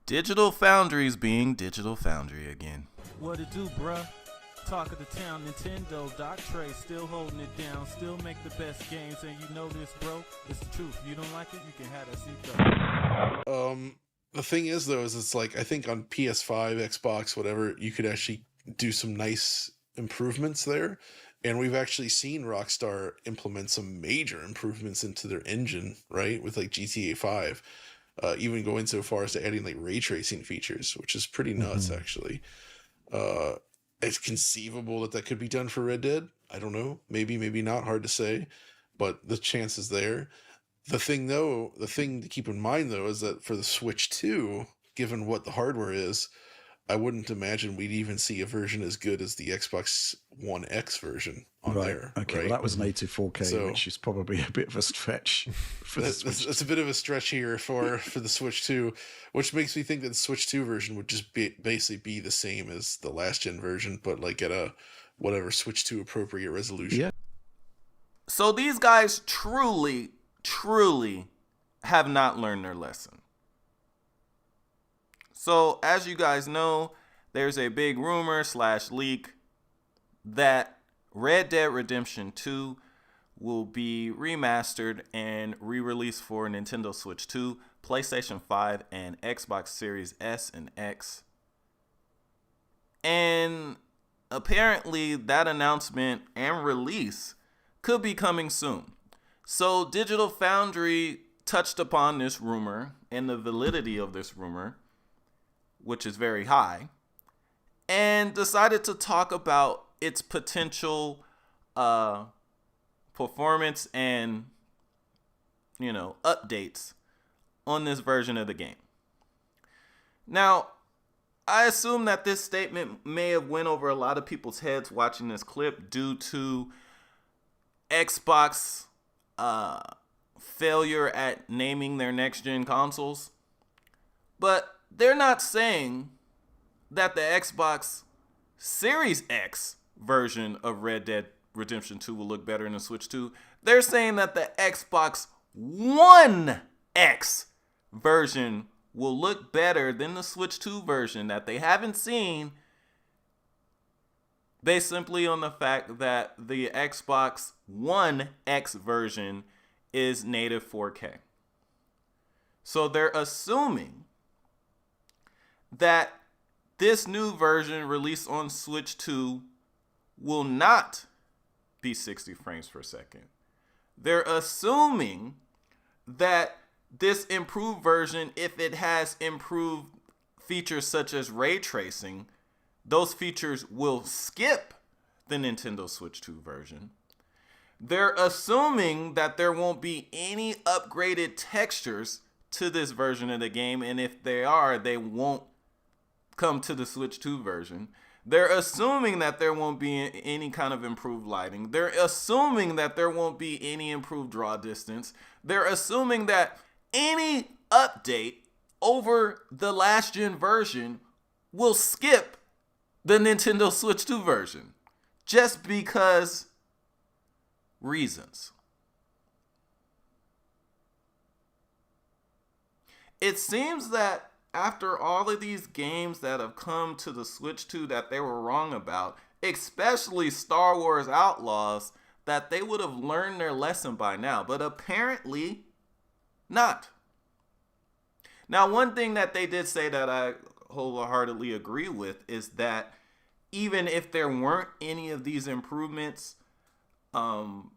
Digital Foundry's being Digital Foundry again. What it do, bruh? Talk of the town, Nintendo, Doc Trey, still holding it down, still make the best games, and you know this, bro. It's the truth. You don't like it, you can have that seat though. The thing is, though, is it's like, I think on PS5, Xbox, whatever, you could actually do some nice improvements there. And we've actually seen Rockstar implement some major improvements into their engine, right? With like GTA 5, even going so far as to adding like ray tracing features, which is pretty nuts, actually. It's conceivable that could be done for Red Dead. I don't know. Maybe, maybe not. Hard to say. But the chance is there. The thing to keep in mind, though, is that for the Switch 2, given what the hardware is, I wouldn't imagine we'd even see a version as good as the Xbox One X version on there. Okay, right? well, that was native 4K, which is probably a bit of a stretch for the Switch. It's a bit of a stretch here for the Switch 2, which makes me think that the Switch 2 version would just basically be the same as the last gen version, but like at a whatever Switch 2 appropriate resolution. Yeah. So these guys truly have not learned their lesson. So as you guys know, there's a big rumor / leak that Red Dead Redemption 2 will be remastered and re-released for Nintendo Switch 2, PlayStation 5, and Xbox Series S and X. And apparently that announcement and release could be coming soon. So Digital Foundry touched upon this rumor and the validity of this rumor, which is very high, and decided to talk about its potential performance and, updates on this version of the game. Now, I assume that this statement may have went over a lot of people's heads watching this clip due to Xbox failure at naming their next-gen consoles. But they're not saying that the Xbox Series X version of Red Dead Redemption 2 will look better than the Switch 2. They're saying that the Xbox One X version will look better than the Switch 2 version that they haven't seen, based simply on the fact that the Xbox One X version is native 4K. So they're assuming that this new version released on Switch 2 will not be 60 frames per second. They're assuming that this improved version, if it has improved features such as ray tracing, those features will skip the Nintendo Switch 2 version. They're assuming that there won't be any upgraded textures to this version of the game, and if they are, they won't come to the Switch 2 version. They're assuming that there won't be any kind of improved lighting. They're assuming that there won't be any improved draw distance. They're assuming that any update over the last gen version will skip the Nintendo Switch 2 version, just because reasons. It seems that after all of these games that have come to the Switch 2 that they were wrong about, especially Star Wars Outlaws, that they would have learned their lesson by now, but apparently not. Now, one thing that they did say that I wholeheartedly agree with is that even if there weren't any of these improvements, and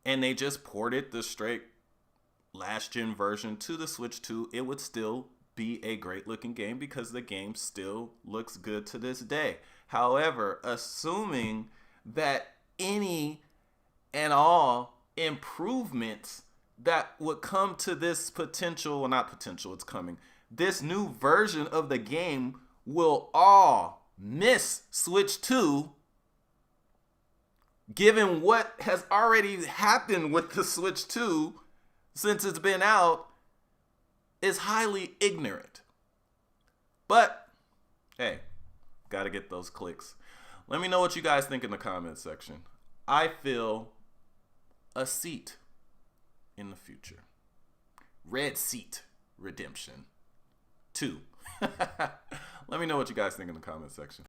they just ported the straight last gen version to the Switch 2, it would still be a great looking game because the game still looks good to this day. However, assuming that any and all improvements that would come to this this new version of the game will all miss Switch 2, given what has already happened with the Switch 2 since it's been out, is highly ignorant. But, hey, gotta get those clicks. Let me know what you guys think in the comments section. I feel a seat in the future. Red Seat Redemption. 2. Let me know what you guys think in the comment section.